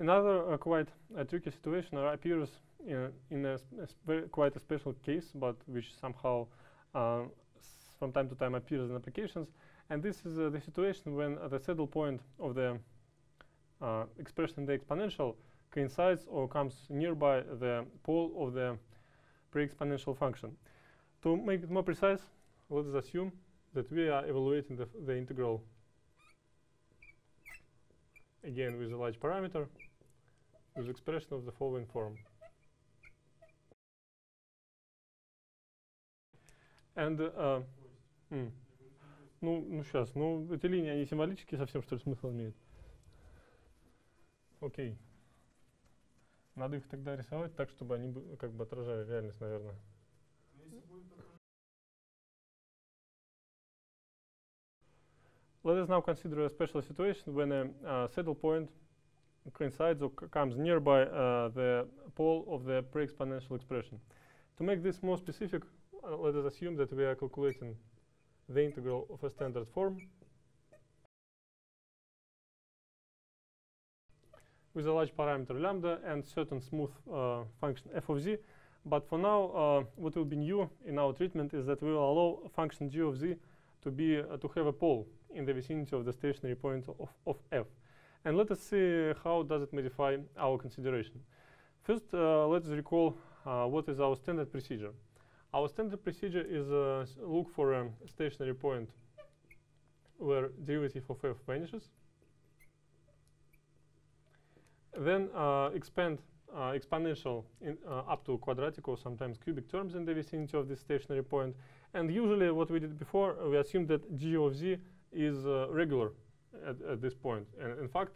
Another quite tricky situation appears in quite a special case, but which somehow from time to time appears in applications. And this is the situation when the saddle point of the expression in the exponential coincides or comes nearby the pole of the pre-exponential function. To make it more precise, let us assume that we are evaluating the integral again with a large parameter with expression of the following form. And ну сейчас, ну эти линии, они символические совсем, что ли, смысл имеют? Окей. Надо их тогда рисовать так, чтобы они как бы отражали реальность, наверное. Let us now consider a special situation when a saddle point coincides or comes nearby the pole of the pre-exponential expression. To make this more specific, let us assume that we are calculating the integral of a standard form with a large parameter lambda and certain smooth function f of z. But for now, what will be new in our treatment is that we will allow a function g of z to have a pole in the vicinity of the stationary point of f. And let us see how does it modify our consideration. First, let's recall what is our standard procedure. Our standard procedure is look for a stationary point where derivative of f vanishes. Then expand exponential up to quadratic or sometimes cubic terms in the vicinity of this stationary point. And usually what we did before, we assumed that g of z is regular at this point. And in fact,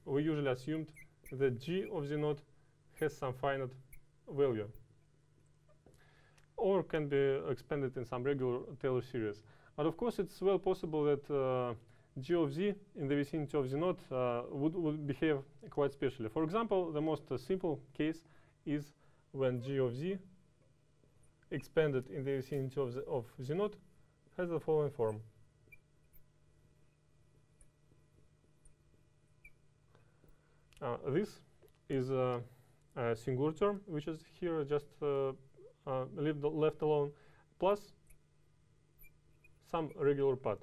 we usually assumed that g of z naught has some finite value, or can be expanded in some regular Taylor series. But of course, it's well possible that g of z in the vicinity of z naught would behave quite specially. For example, the most simple case is when g of z expanded in the vicinity of z naught has the following form. This is a singular term, which is here just left alone, plus some regular part.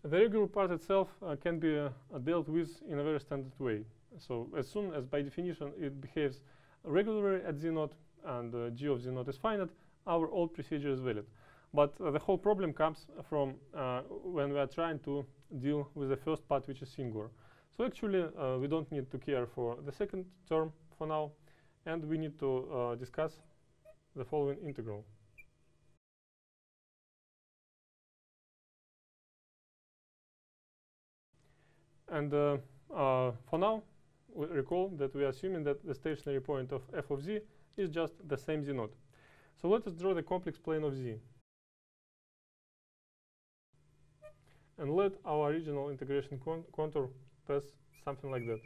The regular part itself can be dealt with in a very standard way. So as soon as, by definition, it behaves regularly at z naught and g of z naught is finite, our old procedure is valid. But the whole problem comes from when we are trying to deal with the first part, which is singular. So actually, we don't need to care for the second term for now, and we need to discuss the following integral. And for now, we recall that we are assuming that the stationary point of f of z is just the same z naught. So let us draw the complex plane of z. And let our original integration contour pass something like that.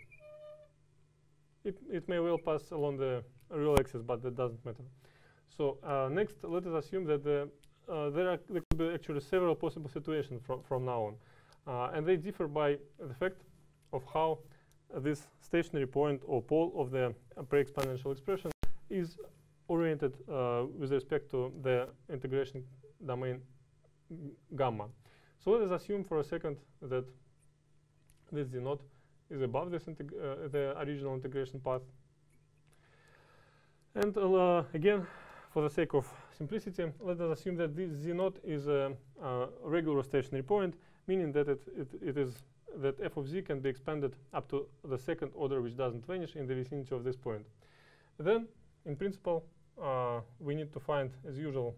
It may well pass along the real axis, but that doesn't matter. So next, let us assume that there could be actually several possible situations from now on. And they differ by the fact of how this stationary point or pole of the pre-exponential expression is oriented with respect to the integration domain gamma. So let us assume for a second that this z naught is above this the original integration path. And again, for the sake of simplicity, let us assume that this z naught is a regular stationary point, meaning that it is that f of z can be expanded up to the second order, which doesn't vanish in the vicinity of this point. Then, in principle, we need to find, as usual,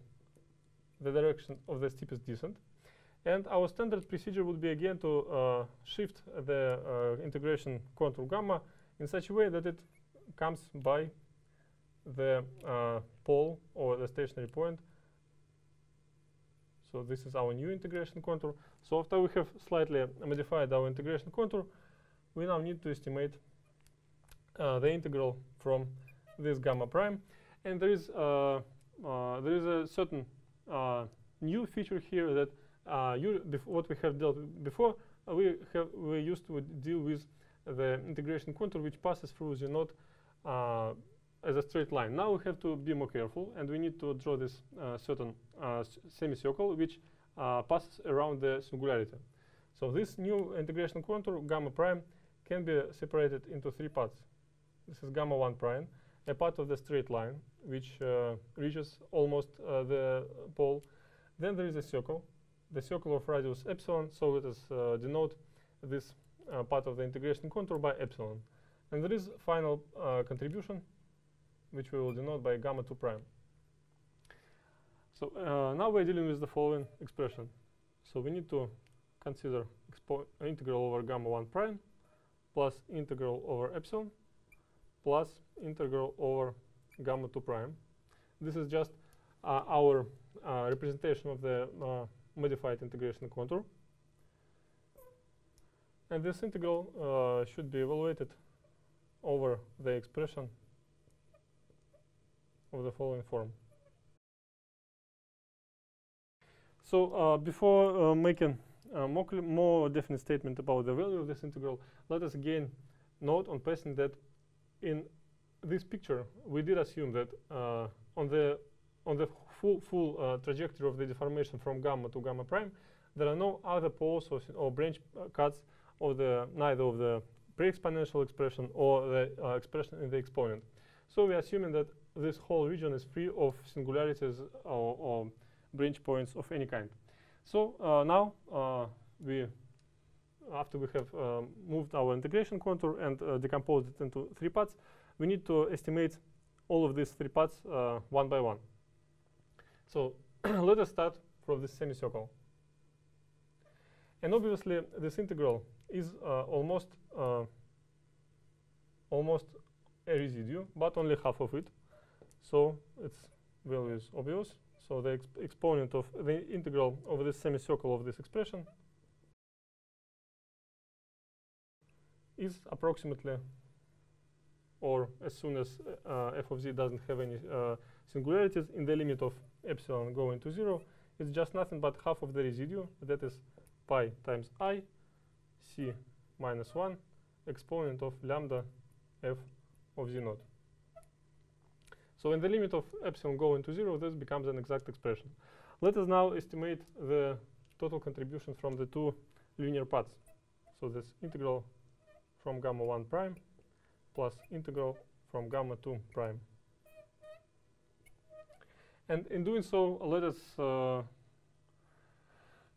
the direction of the steepest descent. And our standard procedure would be again to shift the integration contour gamma in such a way that it comes by the pole or the stationary point. So this is our new integration contour. So after we have slightly modified our integration contour, we now need to estimate the integral from this gamma prime. And there is a certain new feature here that what we have dealt with before. We used to deal with the integration contour which passes through the node as a straight line. Now we have to be more careful, and we need to draw this certain semicircle which passes around the singularity. So this new integration contour, gamma prime, can be separated into three parts. This is gamma 1 prime, a part of the straight line which reaches almost the pole. Then there is a circle, the circle of radius epsilon, so let us denote this part of the integration contour by epsilon. And there is final contribution, which we will denote by gamma 2 prime. So now we're dealing with the following expression. So we need to consider integral over gamma 1 prime plus integral over epsilon plus integral over gamma 2 prime. This is just our representation of the modified integration contour. And this integral should be evaluated over the expression of the following form. So before making a more definite statement about the value of this integral, let us again note on passing that in this picture we did assume that on the full trajectory of the deformation from gamma to gamma prime, there are no other poles or branch cuts of neither of the pre-exponential expression or the expression in the exponent. So we are assuming that this whole region is free of singularities or branch points of any kind. So now after we have moved our integration contour and decomposed it into three parts, we need to estimate all of these three parts one by one. So let us start from this semicircle. And obviously this integral is almost a residue, but only half of it. So its value is obvious. So the exponent of the integral over this semicircle of this expression is approximately, or as soon as f of z doesn't have any singularities, in the limit of epsilon going to 0, it's just nothing but half of the residue, that is pi times I c minus 1 exponent of lambda f of z naught. So in the limit of epsilon going to 0, this becomes an exact expression. Let us now estimate the total contribution from the two linear parts. So this integral from gamma 1 prime plus integral from gamma 2 prime. And in doing so, let us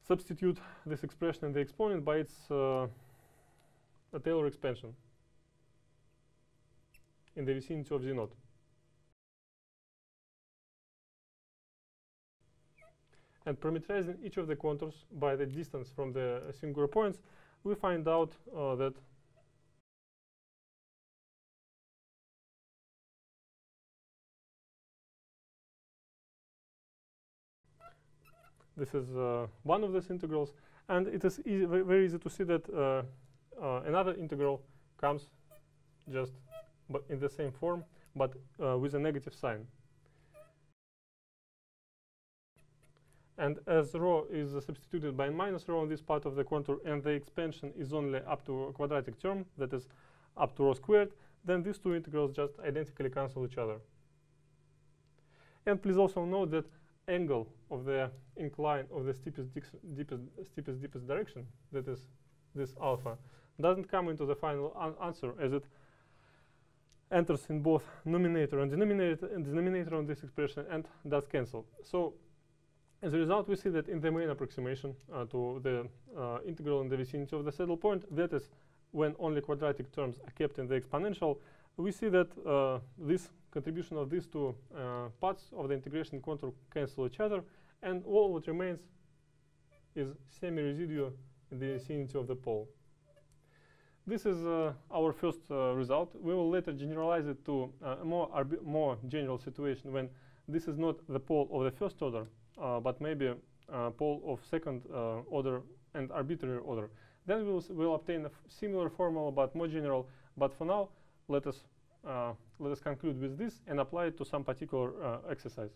substitute this expression in the exponent by its Taylor expansion in the vicinity of z naught. And parameterizing each of the contours by the distance from the singular points, we find out that this is one of these integrals, and it is very easy to see that another integral comes just in the same form, but with a negative sign. And as rho is substituted by minus rho on this part of the contour, and the expansion is only up to a quadratic term, that is up to rho squared, then these two integrals just identically cancel each other. And please also note that angle of the incline of the steepest direction, that is this alpha, doesn't come into the final answer, as it enters in both numerator and denominator on this expression and does cancel. So as a result, we see that in the main approximation to the integral in the vicinity of the saddle point, that is when only quadratic terms are kept in the exponential, we see that this contribution of these two parts of the integration contour cancel each other, and all what remains is semi-residue in the vicinity of the pole. This is our first result. We will later generalize it to a more general situation when this is not the pole of the first order, but maybe a pole of second order and arbitrary order. Then we'll obtain a similar formula, but more general. But for now, let us conclude with this and apply it to some particular exercise.